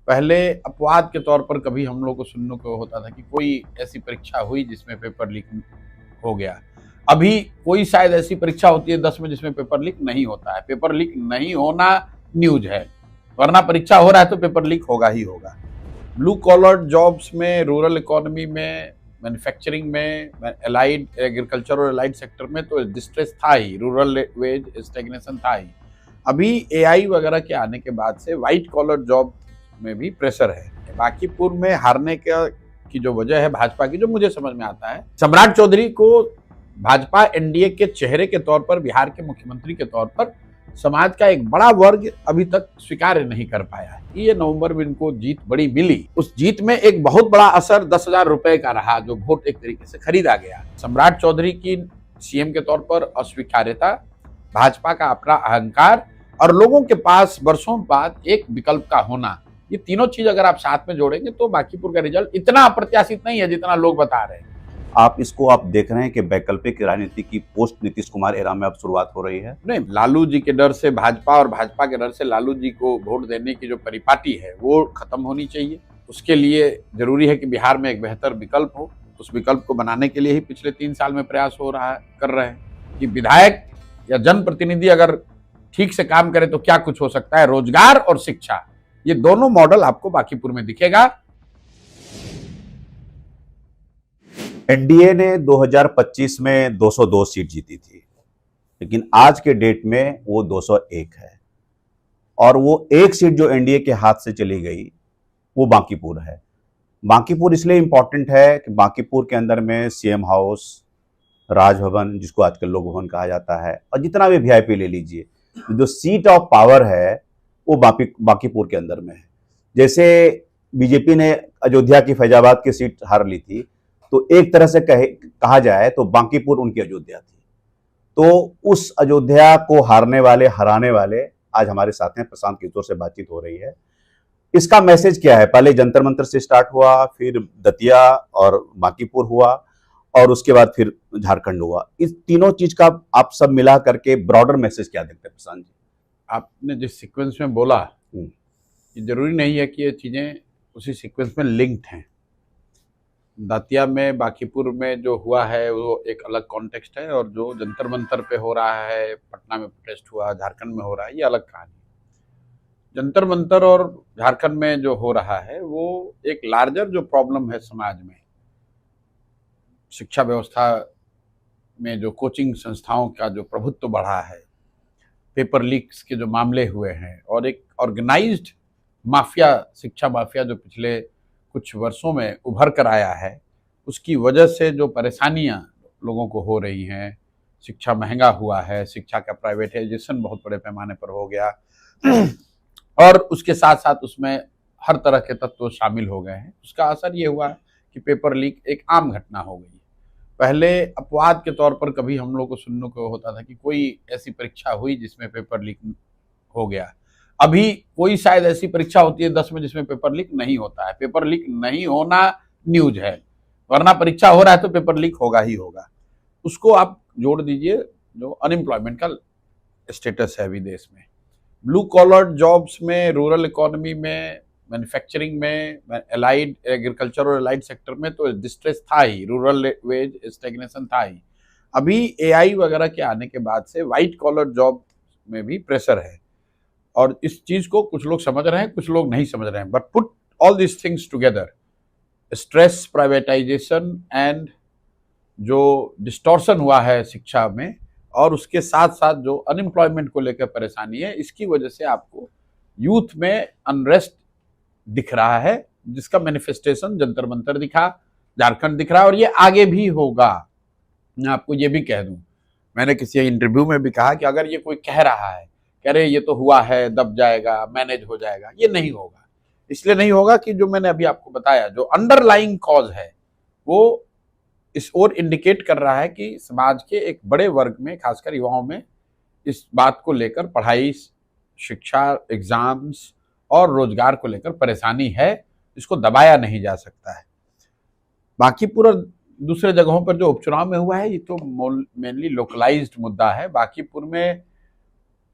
पहले अपवाद के तौर पर कभी हम लोग को सुनने को होता था कि कोई ऐसी परीक्षा हुई जिसमें पेपर लीक हो गया। अभी कोई शायद ऐसी परीक्षा होती है 10 में जिसमें पेपर लीक नहीं होता है। पेपर लीक नहीं होना न्यूज है, वरना परीक्षा हो रहा है तो पेपर लीक होगा ही होगा। ब्लू कॉलर जॉब्स में, रूरल इकोनॉमी में, मैन्युफैक्चरिंग में, एलाइड एग्रीकल्चर और एलाइड सेक्टर में तो डिस्ट्रेस था ही, रूरल वेज स्टैग्नेशन था ही। अभी एआई वगैरह के आने के बाद से व्हाइट कॉलर जॉब में भी प्रेशर है। बांकीपुर में हारने की जो वजह है भाजपा की, जो मुझे समझ में आता है, सम्राट चौधरी को भाजपा एनडीए के चेहरे के तौर पर, बिहार के मुख्यमंत्री के तौर पर समाज का एक बड़ा वर्ग अभी तक स्वीकार नहीं कर पाया है। ये नवंबर में इनको जीत बड़ी मिली। उस जीत में एक बहुत बड़ा असर 10,000 रुपए का रहा, जो वोट एक तरीके से खरीदा गया। सम्राट चौधरी की सीएम के तौर पर अस्वीकार्यता, भाजपा का अपना अहंकार और लोगों के पास वर्षों बाद एक विकल्प का होना, ये तीनों चीज अगर आप साथ में जोड़ेंगे तो बांकीपुर का रिजल्ट इतना अप्रत्याशित नहीं है जितना लोग बता रहे हैं। आप देख रहे हैं कि वैकल्पिक राजनीति की पोस्ट नीतीश कुमार एरा में अब शुरुआत हो रही है। नहीं, लालू जी के डर से भाजपा और भाजपा के डर से लालू जी को वोट देने की जो परिपाटी है वो खत्म होनी चाहिए। उसके लिए जरूरी है कि बिहार में एक बेहतर विकल्प हो। उस विकल्प को बनाने के लिए ही पिछले 3 साल में प्रयास कर रहे हैं कि विधायक या जनप्रतिनिधि अगर ठीक से काम करे तो क्या कुछ हो सकता है। रोजगार और शिक्षा, ये दोनों मॉडल आपको बांकीपुर में दिखेगा। एनडीए ने 2025 में 202 सीट जीती थी, लेकिन आज के डेट में वो 201 है। और वो एक सीट जो एनडीए के हाथ से चली गई वो बांकीपुर है। बांकीपुर इसलिए इंपॉर्टेंट है कि बांकीपुर के अंदर में सीएम हाउस, राजभवन, जिसको आजकल लोक भवन कहा जाता है, और जितना भी वीआईपी ले लीजिए, जो सीट ऑफ पावर है वो बांकीपुर के अंदर में है। जैसे बीजेपी ने अयोध्या की, फैजाबाद की सीट हार ली थी, तो एक तरह से कहा जाए तो बांकीपुर उनकी अयोध्या थी। तो उस अयोध्या को हराने वाले आज हमारे साथ हैं। प्रशांत किशोर से बातचीत हो रही है। इसका मैसेज क्या है? पहले जंतर मंतर से स्टार्ट हुआ, फिर दतिया और बांकीपुर हुआ, और उसके बाद फिर झारखंड हुआ। इस तीनों चीज का आप सब मिला करके ब्रॉडर मैसेज क्या देखते हैं प्रशांत जी? आपने जिस सीक्वेंस में बोला, ये जरूरी नहीं है कि ये चीजें उसी सीक्वेंस में लिंक्ड हैं। दतिया में, बांकीपुर में जो हुआ है वो एक अलग कॉन्टेक्स्ट है, और जो जंतर मंतर पे हो रहा है, पटना में प्रोटेस्ट हुआ, झारखंड में हो रहा है, ये अलग कहानी। जंतर मंतर और झारखंड में जो हो रहा है वो एक लार्जर जो प्रॉब्लम है समाज में, शिक्षा व्यवस्था में जो कोचिंग संस्थाओं का जो प्रभुत्व बढ़ा है, पेपर लीक्स के जो मामले हुए हैं, और एक ऑर्गेनाइज्ड माफिया, शिक्षा माफिया जो पिछले कुछ वर्षों में उभर कर आया है, उसकी वजह से जो परेशानियां लोगों को हो रही हैं, शिक्षा महंगा हुआ है, शिक्षा का प्राइवेटाइजेशन बहुत बड़े पैमाने पर हो गया, और उसके साथ साथ उसमें हर तरह के तत्व शामिल हो गए हैं। उसका असर ये हुआ कि पेपर लीक एक आम घटना हो गई। पहले अपवाद के तौर पर कभी हम लोग को सुनने को होता था कि कोई ऐसी परीक्षा हुई जिसमें पेपर लीक हो गया। अभी कोई शायद ऐसी परीक्षा होती है 10 में जिसमें पेपर लीक नहीं होता है। पेपर लीक नहीं होना न्यूज है, वरना परीक्षा हो रहा है तो पेपर लीक होगा ही होगा। उसको आप जोड़ दीजिए जो अनएम्प्लॉयमेंट का स्टेटस है अभी देश में। ब्लू कॉलर जॉब्स में, रूरल इकोनॉमी में, मैन्युफैक्चरिंग में, एलाइड एग्रीकल्चर और एलाइड सेक्टर में तो डिस्ट्रेस था ही, रूरल वेज स्टैग्नेशन था ही। अभी एआई वगैरह के आने के बाद से व्हाइट कॉलर जॉब में भी प्रेशर है, और इस चीज को कुछ लोग समझ रहे हैं, कुछ लोग नहीं समझ रहे हैं। But put all this things together, stress, privatisation and जो डिस्टॉर्शन हुआ है शिक्षा में, और उसके साथ साथ जो अनएम्प्लॉयमेंट को लेकर परेशानी है, इसकी वजह से आपको यूथ में अनरेस्ट दिख रहा है, जिसका मैनिफेस्टेशन जंतर मंतर दिखा, झारखंड दिख रहा है, और ये आगे भी होगा। मैं आपको ये भी कह दूं, मैंने किसी इंटरव्यू में भी कहा कि अगर ये कोई कह रहा है, कह रहे ये तो हुआ है, दब जाएगा, मैनेज हो जाएगा, ये नहीं होगा। इसलिए नहीं होगा कि जो मैंने अभी आपको बताया, जो अंडरलाइंग कॉज है वो इस ओर इंडिकेट कर रहा है कि समाज के एक बड़े वर्ग में, खासकर युवाओं में, इस बात को लेकर, पढ़ाई, शिक्षा, एग्जाम्स और रोजगार को लेकर परेशानी है, इसको दबाया नहीं जा सकता है। बाकी पूरा दूसरे जगहों पर जो उपचुनाव में हुआ है, ये तो मेनली लोकलाइज्ड मुद्दा है। बांकीपुर में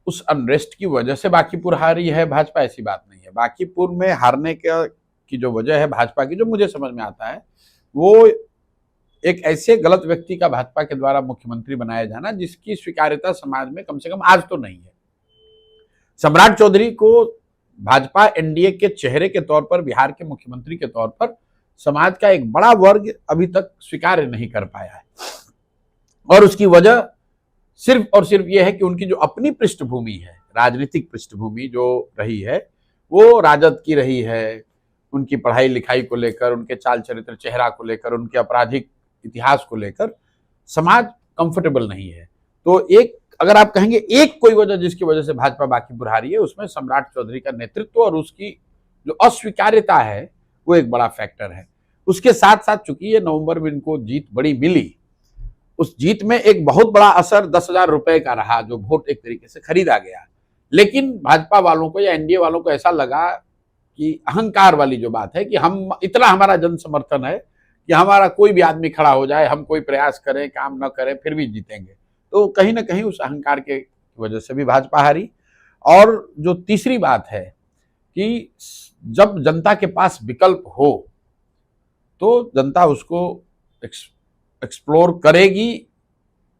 उस अनरेस्ट की वजह से बांकीपुर हारी है भाजपा, ऐसी बात नहीं है। है। बांकीपुर में हारने की जो वजह है भाजपा की, जो मुझे समझ में आता है, वो एक ऐसे गलत व्यक्ति का भाजपा के द्वारा मुख्यमंत्री बनाया जाना जिसकी स्वीकार्यता समाज में कम से कम आज तो नहीं है। सम्राट चौधरी को भाजपा एनडीए के चेहरे के तौर पर, बिहार के मुख्यमंत्री के तौर पर समाज का एक बड़ा वर्ग अभी तक स्वीकार नहीं कर पाया है। और उसकी वजह सिर्फ और सिर्फ यह है कि उनकी जो अपनी पृष्ठभूमि है, राजनीतिक पृष्ठभूमि जो रही है, वो राजद की रही है। उनकी पढ़ाई लिखाई को लेकर, उनके चाल चरित्र चेहरा को लेकर, उनके आपराधिक इतिहास को लेकर समाज कंफर्टेबल नहीं है। तो एक, अगर आप कहेंगे एक कोई वजह जिसकी वजह से भाजपा बांकीपुर हारी है, उसमें सम्राट चौधरी का नेतृत्व और उसकी जो अस्वीकार्यता है वो एक बड़ा फैक्टर है। उसके साथ साथ चूंकि ये नवंबर में इनको जीत बड़ी मिली, उस जीत में एक बहुत बड़ा असर 10,000 रुपए का रहा, जो वोट एक तरीके से खरीदा गया। लेकिन भाजपा वालों को या एनडीए वालों को ऐसा लगा कि अहंकार वाली जो बात है कि हम, इतना हमारा जन समर्थन है कि हमारा कोई भी आदमी खड़ा हो जाए, हम कोई प्रयास करें, काम न करें, फिर भी जीतेंगे। तो कहीं ना कहीं उस अहंकार के वजह से भी भाजपा हारी। और जो तीसरी बात है कि जब जनता के पास विकल्प हो तो जनता उसको एक्सप्लोर करेगी।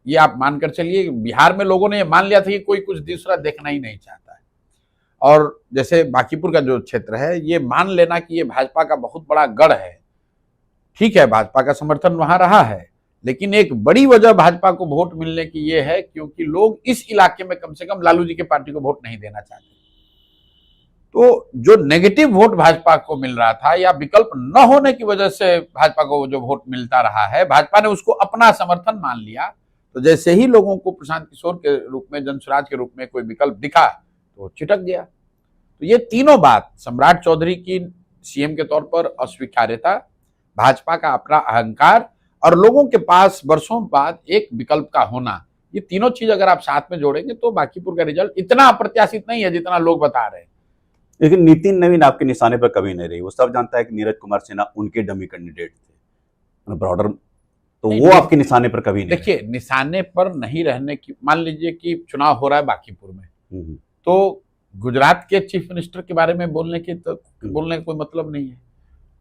ये आप मानकर चलिए, बिहार में लोगों ने ये मान लिया था कि कोई कुछ दूसरा देखना ही नहीं चाहता है। और जैसे बांकीपुर का जो क्षेत्र है, ये मान लेना कि ये भाजपा का बहुत बड़ा गढ़ है। ठीक है, भाजपा का समर्थन वहां रहा है, लेकिन एक बड़ी वजह भाजपा को वोट मिलने की ये है क्योंकि लोग इस इलाके में कम से कम लालू जी के पार्टी को वोट नहीं देना चाहते। तो जो नेगेटिव वोट भाजपा को मिल रहा था या विकल्प न होने की वजह से भाजपा को जो वोट मिलता रहा है, भाजपा ने उसको अपना समर्थन मान लिया। तो जैसे ही लोगों को प्रशांत किशोर के रूप में, जनसुराज के रूप में कोई विकल्प दिखा तो चिटक गया। तो ये तीनों बात, सम्राट चौधरी की सीएम के तौर पर अस्वीकार्यता, भाजपा का अपना अहंकार और लोगों के पास वर्षों बाद एक विकल्प का होना, ये तीनों चीज अगर आप साथ में जोड़ेंगे तो बांकीपुर का रिजल्ट इतना अप्रत्याशित नहीं है जितना लोग बता रहे हैं। लेकिन नितिन नवीन आपके निशाने पर कभी नहीं रही। वो सब जानता है कि नीरज कुमार सिन्हा उनके डमी कैंडिडेट थे ब्रॉडर, तो वो आपके निशाने पर कभी नहीं। देखिए, निशाने पर नहीं रहने की, मान लीजिए कि चुनाव हो रहा है बांकीपुर में, तो गुजरात के चीफ मिनिस्टर के बारे में बोलने का कोई मतलब नहीं है।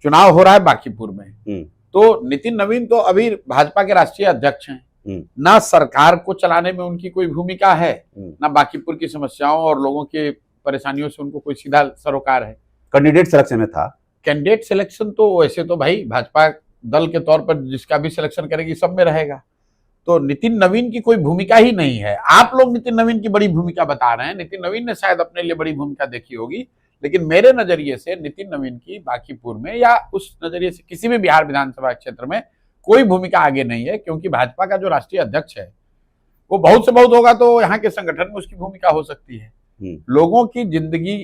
चुनाव हो रहा है बांकीपुर में, तो नितिन नवीन तो अभी भाजपा के राष्ट्रीय अध्यक्ष हैं। ना सरकार को चलाने में उनकी कोई भूमिका है, ना बांकीपुर की समस्याओं और लोगों के परेशानियों से उनको कोई सीधा सरोकार है। कैंडिडेट सिलेक्शन में था। कैंडिडेट सिलेक्शन तो वैसे तो भाई भाजपा दल के तौर पर जिसका भी सिलेक्शन करेगी सब में रहेगा। तो नितिन नवीन की कोई भूमिका ही नहीं है। आप लोग नितिन नवीन की बड़ी भूमिका बता रहे हैं, नितिन नवीन ने शायद अपने लिए बड़ी भूमिका देखी होगी, लेकिन मेरे नजरिए से नितिन नवीन की बांकीपुर में या उस नजरिए से किसी भी बिहार विधानसभा क्षेत्र में कोई भूमिका आगे नहीं है, क्योंकि भाजपा का जो राष्ट्रीय अध्यक्ष है वो बहुत से बहुत होगा तो यहाँ के संगठन में उसकी भूमिका हो सकती है। लोगों की जिंदगी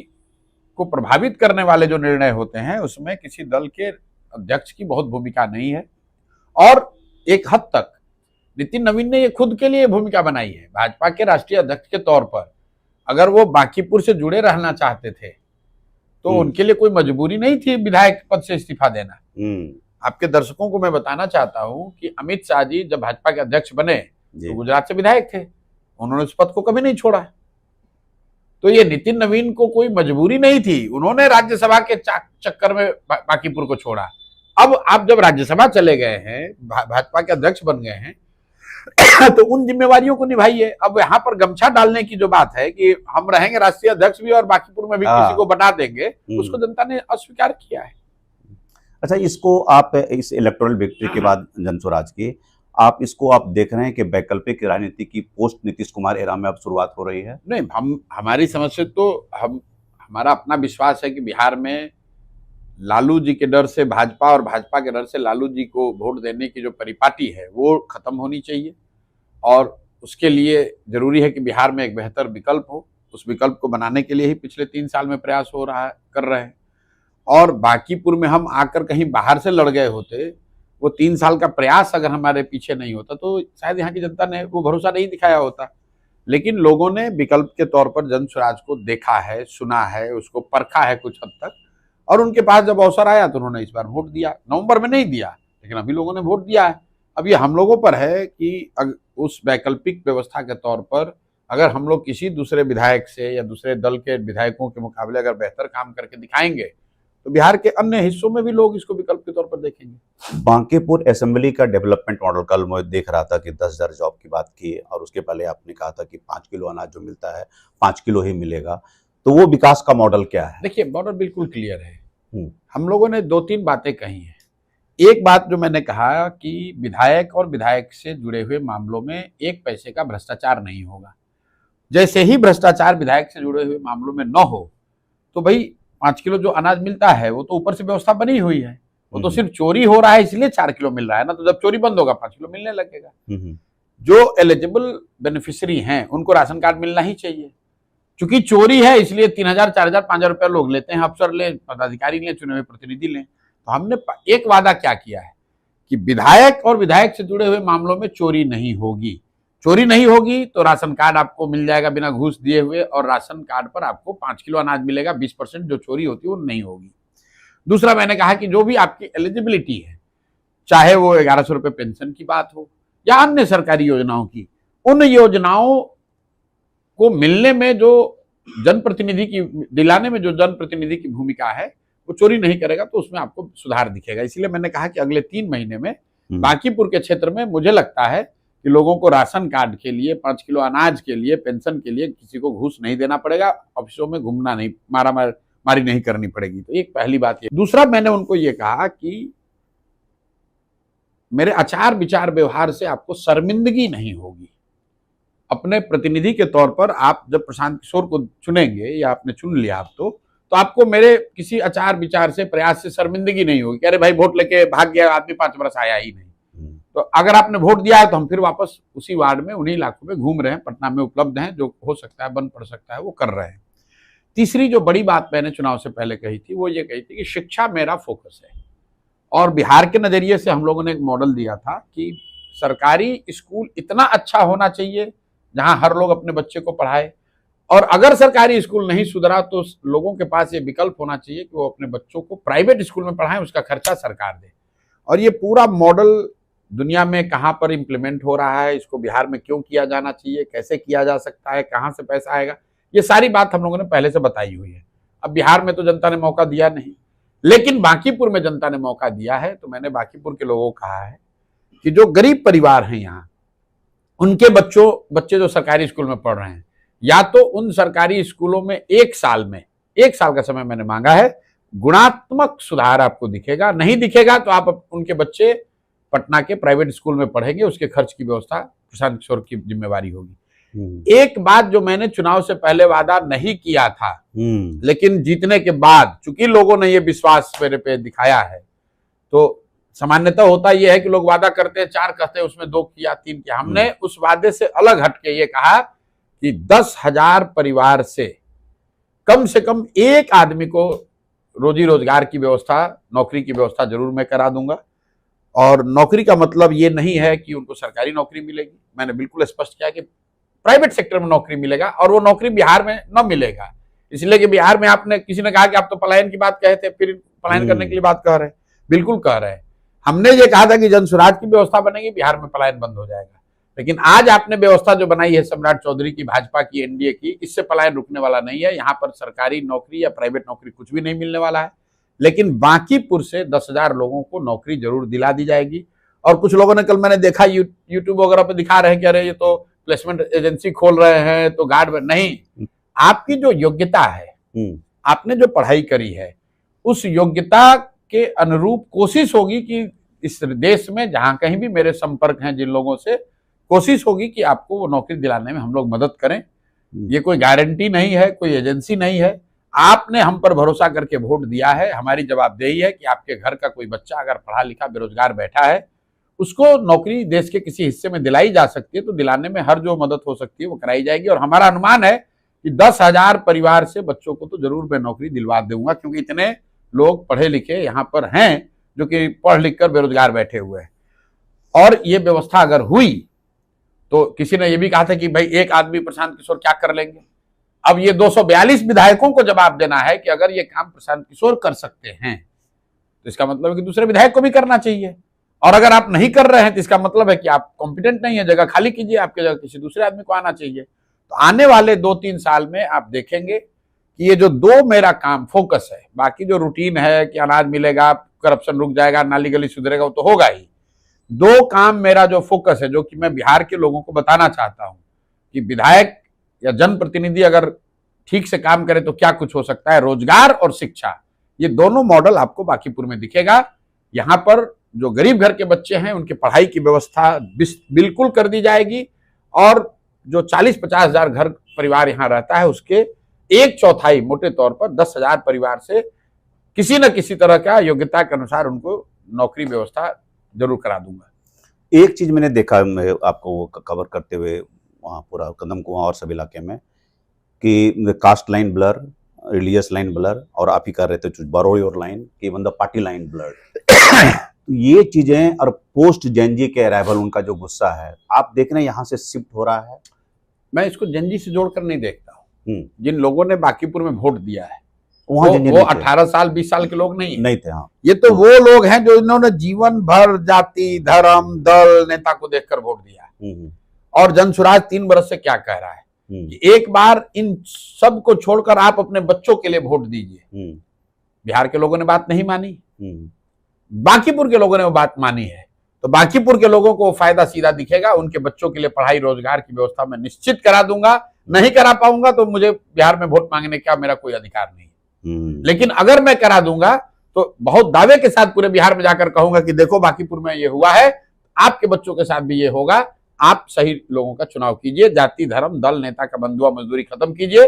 को प्रभावित करने वाले जो निर्णय होते हैं उसमें किसी दल के अध्यक्ष की बहुत भूमिका नहीं है। और एक हद तक नितिन नवीन ने ये खुद के लिए भूमिका बनाई है। भाजपा के राष्ट्रीय अध्यक्ष के तौर पर अगर वो बांकीपुर से जुड़े रहना चाहते थे तो उनके लिए कोई मजबूरी नहीं थी विधायक पद से इस्तीफा देना। आपके दर्शकों को मैं बताना चाहता हूं कि अमित शाह जी जब भाजपा के अध्यक्ष बने तो गुजरात से विधायक थे, उन्होंने उस पद को कभी नहीं छोड़ा। तो ये नितिन नवीन को कोई मजबूरी नहीं थी, उन्होंने राज्यसभा के चक्कर में बांकीपुर को छोड़ा। अब आप जब राज्यसभा चले गए हैं, भाजपा के अध्यक्ष बन गए हैं तो उन जिम्मेवारियों को निभाइए। अब यहाँ पर गमछा डालने की जो बात है कि हम रहेंगे राष्ट्रीय अध्यक्ष भी और बांकीपुर में भी किसी को बना देंगे, उसको जनता ने अस्वीकार किया है। अच्छा, इसको आप इस इलेक्टोरल विक्ट्री के बाद जनसुराज की आप इसको आप देख रहे हैं कि वैकल्पिक राजनीति की पोस्ट नीतीश कुमार एरा में अब शुरुआत हो रही है? नहीं, हमारी समझ से तो हमारा अपना विश्वास है कि बिहार में लालू जी के डर से भाजपा और भाजपा के डर से लालू जी को वोट देने की जो परिपाटी है वो खत्म होनी चाहिए। और उसके लिए जरूरी है कि बिहार में एक बेहतर विकल्प हो। उस विकल्प को बनाने के लिए ही पिछले 3 साल में प्रयास कर रहे हैं। और बांकीपुर में हम आकर कहीं बाहर से लड़ गए होते, वो 3 साल का प्रयास अगर हमारे पीछे नहीं होता तो शायद यहाँ की जनता ने वो भरोसा नहीं दिखाया होता। लेकिन लोगों ने विकल्प के तौर पर जनसुराज को देखा है, सुना है, उसको परखा है कुछ हद तक, और उनके पास जब अवसर आया तो उन्होंने इस बार वोट दिया। नवंबर में नहीं दिया, लेकिन अभी लोगों ने वोट दिया है। अब ये हम लोगों पर है कि उस वैकल्पिक व्यवस्था के तौर पर अगर हम लोग किसी दूसरे विधायक से या दूसरे दल के विधायकों के मुकाबले अगर बेहतर काम करके दिखाएंगे तो बिहार के अन्य हिस्सों में भी लोग इसको विकल्प के तौर पर देखेंगे। बांकीपुर असेंबली का डेवलपमेंट मॉडल, कल मैं देख रहा था कि 10,000 जॉब की बात की, और उसके पहले आपने कहा था कि 5 किलो अनाज जो मिलता है 5 किलो ही मिलेगा। तो वो विकास का मॉडल क्या है? देखिए, मॉडल बिल्कुल क्लियर है। हम लोगों ने 2-3 बातें कही हैं। एक बात जो मैंने कहा कि विधायक और विधायक से जुड़े हुए मामलों में 1 पैसे का भ्रष्टाचार नहीं होगा। जैसे ही भ्रष्टाचार विधायक से जुड़े हुए मामलों में न हो तो भाई 5 किलो जो अनाज मिलता है वो तो ऊपर से व्यवस्था बनी हुई है, वो तो सिर्फ चोरी हो रहा है इसलिए 4 किलो मिल रहा है ना, तो जब चोरी बंद होगा 5 किलो मिलने लगेगा। जो एलिजिबल बेनिफिशियरी हैं उनको राशन कार्ड मिलना ही चाहिए। चूंकि चोरी है इसलिए 3,000, 4,000, 5,000 रुपया लोग लेते हैं, अफसर ले, पदाधिकारी ले, चुने हुए प्रतिनिधि लें। तो हमने एक वादा क्या किया है कि विधायक और विधायक से जुड़े हुए मामलों में चोरी नहीं होगी। चोरी नहीं होगी तो राशन कार्ड आपको मिल जाएगा बिना घूस दिए हुए, और राशन कार्ड पर आपको 5 किलो अनाज मिलेगा। 20% जो चोरी होती है वो नहीं होगी। दूसरा, मैंने कहा कि जो भी आपकी एलिजिबिलिटी है, चाहे वो 1100 रुपये पेंशन की बात हो या अन्य सरकारी योजनाओं की, उन योजनाओं को मिलने में जो जनप्रतिनिधि की, दिलाने में जो जनप्रतिनिधि की भूमिका है वो चोरी नहीं करेगा, तो उसमें आपको सुधार दिखेगा। इसलिए मैंने कहा कि अगले 3 महीने में बांकीपुर के क्षेत्र में मुझे लगता है कि लोगों को राशन कार्ड के लिए, 5 किलो अनाज के लिए, पेंशन के लिए किसी को घूस नहीं देना पड़ेगा, ऑफिसों में घूमना नहीं, मारी नहीं करनी पड़ेगी। तो एक पहली बात ये। दूसरा, मैंने उनको ये कहा कि मेरे आचार विचार व्यवहार से आपको शर्मिंदगी नहीं होगी। अपने प्रतिनिधि के तौर पर आप जब प्रशांत किशोर को चुनेंगे या आपने चुन लिया आप, तो आपको मेरे किसी आचार विचार से, प्रयास से शर्मिंदगी नहीं होगी कि अरे भाई वोट लेके भाग गया आदमी, 5 बरस आया ही नहीं। तो अगर आपने वोट दिया है तो हम फिर वापस उसी वार्ड में, उन्हीं इलाकों में घूम रहे हैं, पटना में उपलब्ध हैं, जो हो सकता है बन पड़ सकता है वो कर रहे हैं। तीसरी जो बड़ी बात मैंने चुनाव से पहले कही थी वो ये कही थी कि शिक्षा मेरा फोकस है, और बिहार के नजरिए से हम लोगों ने एक मॉडल दिया था कि सरकारी स्कूल इतना अच्छा होना चाहिए जहां हर लोग अपने बच्चे को पढ़ाए, और अगर सरकारी स्कूल नहीं सुधरा तो लोगों के पास ये विकल्प होना चाहिए कि वो अपने बच्चों को प्राइवेट स्कूल में पढ़ाएं, उसका खर्चा सरकार दे। और ये पूरा मॉडल दुनिया में कहां पर इंप्लीमेंट हो रहा है, इसको बिहार में क्यों किया जाना चाहिए, कैसे किया जा सकता है, कहां से पैसा आएगा, ये सारी बात हम लोगों ने पहले से बताई हुई है। अब बिहार में तो जनता ने मौका दिया नहीं, लेकिन बांकीपुर में जनता ने मौका दिया है। तो मैंने बांकीपुर के लोगों को कहा है कि जो गरीब परिवार हैं यहाँ, उनके बच्चे जो सरकारी स्कूल में पढ़ रहे हैं, या तो उन सरकारी स्कूलों में 1 साल का समय मैंने मांगा है, गुणात्मक सुधार आपको दिखेगा। नहीं दिखेगा तो आप उनके बच्चे पटना के प्राइवेट स्कूल में पढ़ेंगे, उसके खर्च की व्यवस्था प्रशांत किशोर की जिम्मेवारी होगी। एक बात जो मैंने चुनाव से पहले वादा नहीं किया था, लेकिन जीतने के बाद चूंकि लोगों ने ये विश्वास मेरे पे दिखाया है, तो सामान्यतः होता यह है कि लोग वादा करते हैं, 4 कहते हैं, उसमें 2 किया, 3 किया। हमने उस वादे से अलग हटके ये कहा कि 10,000 परिवार से कम एक आदमी को रोजी रोजगार की व्यवस्था, नौकरी की व्यवस्था जरूर मैं करा दूंगा। और नौकरी का मतलब ये नहीं है कि उनको सरकारी नौकरी मिलेगी, मैंने बिल्कुल स्पष्ट किया कि प्राइवेट सेक्टर में नौकरी मिलेगा, और वो नौकरी बिहार में न मिलेगा। इसलिए कि बिहार में आपने, किसी ने कहा कि आप तो पलायन की बात कहे थे, फिर पलायन करने के लिए बात कह रहे हैं। बिल्कुल कह रहे हैं। हमने ये कहा था कि जन सुराज की व्यवस्था बनेगी, बिहार में पलायन बंद हो जाएगा। लेकिन आज आपने व्यवस्था जो बनाई है सम्राट चौधरी की, भाजपा की, एनडीए की, इससे पलायन रुकने वाला नहीं है। यहाँ पर सरकारी नौकरी या प्राइवेट नौकरी कुछ भी नहीं मिलने वाला है। लेकिन बांकीपुर से 10,000 लोगों को नौकरी जरूर दिला दी जाएगी। और कुछ लोगों ने, कल मैंने देखा यूट्यूब वगैरह पे दिखा रहे हैं कि अरे ये तो प्लेसमेंट एजेंसी खोल रहे हैं, तो गार्ड नहीं, आपकी जो योग्यता है, आपने जो पढ़ाई करी है, उस योग्यता के अनुरूप कोशिश होगी कि इस देश में जहां कहीं भी मेरे संपर्क हैं जिन लोगों से, कोशिश होगी कि आपको वो नौकरी दिलाने में हम लोग मदद करें। ये कोई गारंटी नहीं है, कोई एजेंसी नहीं है। आपने हम पर भरोसा करके वोट दिया है, हमारी जवाबदेही है कि आपके घर का कोई बच्चा अगर पढ़ा लिखा बेरोजगार बैठा है, उसको नौकरी देश के किसी हिस्से में दिलाई जा सकती है, तो दिलाने में हर जो मदद हो सकती है वो कराई जाएगी। और हमारा अनुमान है कि 10,000 परिवार से बच्चों को तो जरूर मैं नौकरी दिलवा दूंगा, क्योंकि इतने लोग पढ़े लिखे यहाँ पर हैं जो कि पढ़ लिख कर बेरोजगार बैठे हुए हैं। और ये व्यवस्था अगर हुई तो किसी ने ये भी कहा था कि भाई एक आदमी प्रशांत किशोर क्या कर लेंगे। अब ये 242 विधायकों को जवाब देना है कि अगर ये काम प्रशांत किशोर कर सकते हैं तो इसका मतलब है कि दूसरे विधायक को भी करना चाहिए। और अगर आप नहीं कर रहे हैं तो इसका मतलब है कि आप कॉम्पिटेंट नहीं है, जगह खाली कीजिए, आपके जगह किसी दूसरे आदमी को आना चाहिए। तो आने वाले 2-3 साल में आप देखेंगे कि ये जो दो मेरा काम फोकस है, बाकी जो रूटीन है कि अनाज मिलेगा, करप्शन रुक जाएगा, नाली गली सुधरेगा, वो तो होगा ही। दो काम मेरा जो फोकस है, जो कि मैं बिहार के लोगों को बताना चाहता हूं कि विधायक या जनप्रतिनिधि अगर ठीक से काम करे तो क्या कुछ हो सकता है, रोजगार और शिक्षा, ये दोनों मॉडल आपको बांकीपुर में दिखेगा। यहाँ पर जो गरीब घर के बच्चे हैं उनकी पढ़ाई की व्यवस्था बिल्कुल कर दी जाएगी, और जो 40-50 हजार घर परिवार यहाँ रहता है उसके 1/4 मोटे तौर पर 10,000 परिवार से किसी न किसी तरह का योग्यता के अनुसार उनको नौकरी व्यवस्था जरूर करा दूंगा। एक चीज मैंने देखा, मैं आपको कवर करते हुए वहाँ पूरा कदम कुआं और सब इलाके में, कि caste line blur, religious line blur, और आप ही कर रहे थे चूज बरो योर लाइन कि द पार्टी लाइन ब्लर। ये चीजें और पोस्ट जेनजी के अराइवल उनका जो गुस्सा है आप देख रहे हैं यहाँ से शिफ्ट हो रहा है। मैं इसको जेनजी से जोड़कर नहीं देखता हूँ। जिन लोगों ने बांकीपुर में वोट दिया है वो 18 साल 20 साल के लोग नहीं थे। हाँ, ये तो वो लोग हैं जो इन्होंने जीवन भर जाति धर्म दल नेता को देखकर वोट दिया। और जनसुराज 3 बरस से क्या कह रहा है कि एक बार इन सब को छोड़कर आप अपने बच्चों के लिए वोट दीजिए। बिहार के लोगों ने बात नहीं मानी, बांकीपुर के लोगों ने वो बात मानी है, तो बांकीपुर के लोगों को फायदा सीधा दिखेगा। उनके बच्चों के लिए पढ़ाई रोजगार की व्यवस्था मैं निश्चित करा दूंगा। नहीं करा पाऊंगा तो मुझे बिहार में वोट मांगने का मेरा कोई अधिकार नहीं, लेकिन अगर मैं करा दूंगा तो बहुत दावे के साथ पूरे बिहार में जाकर कहूंगा कि देखो बांकीपुर में ये हुआ है, आपके बच्चों के साथ भी ये होगा। आप सही लोगों का चुनाव कीजिए, जाति धर्म दल नेता का बंधुआ मजदूरी खत्म कीजिए।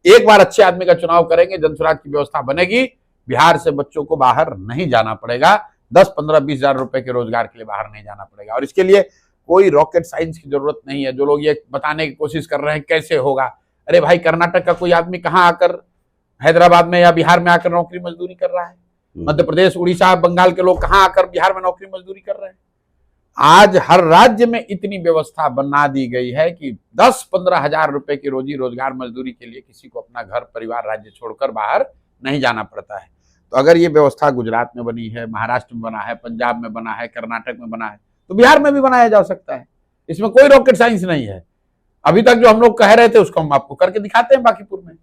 एक बार अच्छे आदमी का चुनाव करेंगे, जनसुराज की व्यवस्था बनेगी, बिहार से बच्चों को बाहर नहीं जाना पड़ेगा, 10, 15, 20 हजार रुपए के रोजगार के लिए बाहर नहीं जाना पड़ेगा। और इसके लिए कोई रॉकेट साइंस की जरूरत नहीं है। जो लोग ये बताने की कोशिश कर रहे हैं कैसे होगा, अरे भाई कर्नाटक का कोई आदमी कहाँ आकर हैदराबाद में या बिहार में आकर नौकरी मजदूरी कर रहा है? मध्य प्रदेश उड़ीसा बंगाल के लोग कहाँ आकर बिहार में नौकरी मजदूरी कर रहे हैं? आज हर राज्य में इतनी व्यवस्था बना दी गई है कि 10-15 हजार रुपए की रोजी रोजगार मजदूरी के लिए किसी को अपना घर परिवार राज्य छोड़कर बाहर नहीं जाना पड़ता है। तो अगर ये व्यवस्था गुजरात में बनी है, महाराष्ट्र में बना है, पंजाब में बना है, कर्नाटक में बना है, तो बिहार में भी बनाया जा सकता है। इसमें कोई रॉकेट साइंस नहीं है। अभी तक जो हम लोग कह रहे थे उसको हम आपको करके दिखाते हैं बांकीपुर में।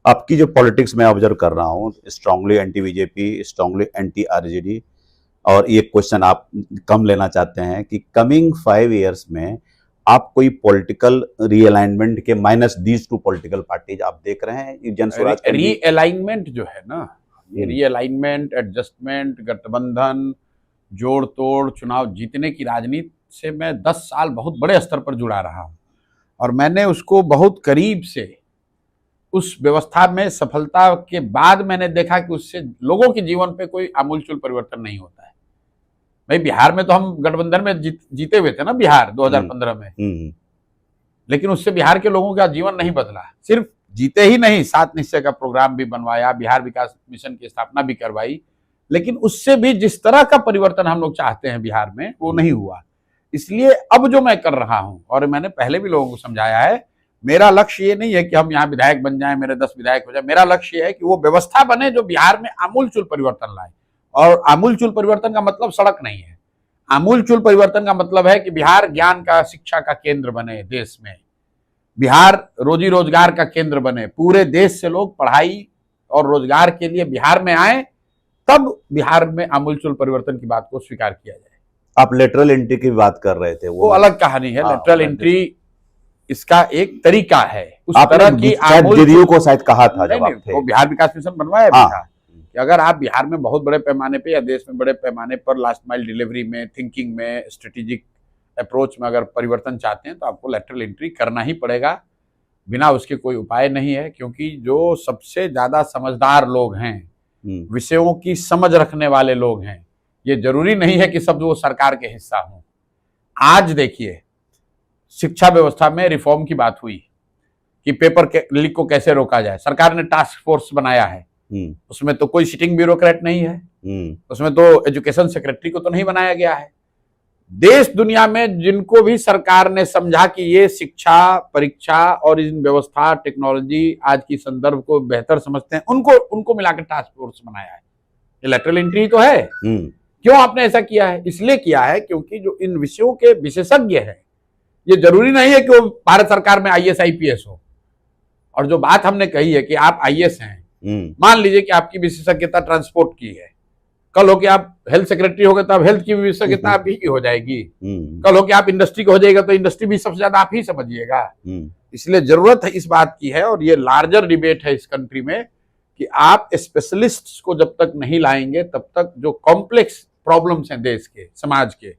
आपकी जो पॉलिटिक्स में ऑब्जर्व कर रहा हूँ, strongly anti BJP, strongly anti RJD, और ये क्वेश्चन आप कम लेना चाहते हैं कि कमिंग 5 इयर्स में आप कोई पॉलिटिकल रीअलाइनमेंट के minus these two political parties आप देख रहे हैं? जनसुराज रीअलाइनमेंट जो है ना, ये रीअलाइनमेंट, एडजस्टमेंट, गठबंधन, जोड़ तोड़, चुनाव जीतने की राजनीति से मैं 10 साल बहुत बड़े स्तर पर जुड़ा रहा हूँ, और मैंने उसको बहुत करीब से उस व्यवस्था में सफलता के बाद मैंने देखा कि उससे लोगों के जीवन पे कोई आमूलचूल परिवर्तन नहीं होता है। भाई बिहार में तो हम गठबंधन में जीते हुए थे ना बिहार 2015 में, लेकिन उससे बिहार के लोगों का जीवन नहीं बदला। सिर्फ जीते ही नहीं, 7 निश्चय का प्रोग्राम भी बनवाया, बिहार विकास मिशन की स्थापना भी करवाई, लेकिन उससे भी जिस तरह का परिवर्तन हम लोग चाहते हैं बिहार में वो नहीं हुआ। इसलिए अब जो मैं कर रहा हूं, और मैंने पहले भी लोगों को समझाया है, मेरा लक्ष्य ये नहीं है कि हम यहाँ विधायक बन जाएं, मेरे 10 विधायक हो जाए। मेरा लक्ष्य ये है कि वो व्यवस्था बने जो बिहार में आमूलचूल परिवर्तन लाए। और आमूलचूल परिवर्तन का मतलब सड़क नहीं है। आमूलचूल परिवर्तन का मतलब है कि बिहार ज्ञान का, शिक्षा का केंद्र बने देश में, बिहार रोजी रोजगार का केंद्र बने, पूरे देश से लोग पढ़ाई और रोजगार के लिए बिहार में आए, तब बिहार में आमूलचूल परिवर्तन की बात को स्वीकार किया जाए। आप लेटरल एंट्री की बात कर रहे थे, वो अलग कहानी है। लेटरल एंट्री इसका एक तरीका है। उस तरह की जेडीयू को शायद कहा था जब आप थे, वो बिहार विकास मिशन बनवाया भी था कि अगर आप बिहार में बहुत बड़े पैमाने पे या देश में बड़े पैमाने पर लास्ट माइल डिलीवरी में, थिंकिंग में, स्ट्रेटेजिक अप्रोच में अगर परिवर्तन चाहते हैं तो आपको लेटरल एंट्री करना ही पड़ेगा। बिना उसके कोई उपाय नहीं है, क्योंकि जो सबसे ज्यादा समझदार लोग हैं, विषयों की समझ रखने वाले लोग हैं, ये जरूरी नहीं है कि सब वो सरकार के हिस्सा हों। आज देखिए शिक्षा व्यवस्था में रिफॉर्म की बात हुई कि पेपर लीक को कैसे रोका जाए, सरकार ने टास्क फोर्स बनाया है। उसमें तो कोई सिटिंग ब्यूरोक्रेट नहीं है, उसमें तो एजुकेशन सेक्रेटरी को तो नहीं बनाया गया है। देश दुनिया में जिनको भी सरकार ने समझा कि ये शिक्षा परीक्षा और इन व्यवस्था टेक्नोलॉजी आज की संदर्भ को बेहतर समझते हैं, उनको मिलाकर टास्क फोर्स बनाया है। ये लेटरल एंट्री तो है। क्यों आपने ऐसा किया है? इसलिए किया है क्योंकि जो इन विषयों के विशेषज्ञ हैं, ये जरूरी नहीं है कि वो भारत सरकार में आईएएस आईपीएस हो। और जो बात हमने कही है कि आप आईएएस हैं, मान लीजिए कि आपकी विशेषज्ञता ट्रांसपोर्ट की है, कल हो कि आप हेल्थ सेक्रेटरी हो गए तो आप हेल्थ की विशेषज्ञता आप ही की हो जाएगी, कल हो कि आप इंडस्ट्री को हो जाएगा तो इंडस्ट्री भी सबसे ज्यादा आप ही समझिएगा। इसलिए जरूरत है इस बात की है, और ये लार्जर डिबेट है इस कंट्री में कि आप स्पेशलिस्ट्स को जब तक नहीं लाएंगे तब तक जो कॉम्प्लेक्स प्रॉब्लम्स हैं देश के, समाज के,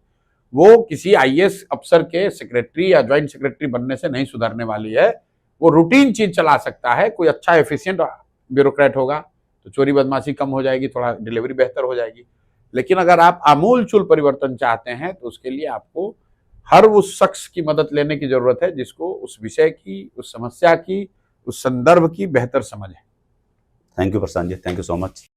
वो किसी आईएएस अफसर के सेक्रेटरी या ज्वाइंट सेक्रेटरी बनने से नहीं सुधरने वाली है। वो रूटीन चीज चला सकता है, कोई अच्छा एफिशिएंट ब्यूरोक्रेट होगा तो चोरी बदमाशी कम हो जाएगी, थोड़ा डिलीवरी बेहतर हो जाएगी। लेकिन अगर आप आमूलचूल परिवर्तन चाहते हैं तो उसके लिए आपको हर उस शख्स की मदद लेने की जरूरत है जिसको उस विषय की, उस समस्या की, उस संदर्भ की बेहतर समझ है। Thank you Prashant ji, thank you so much.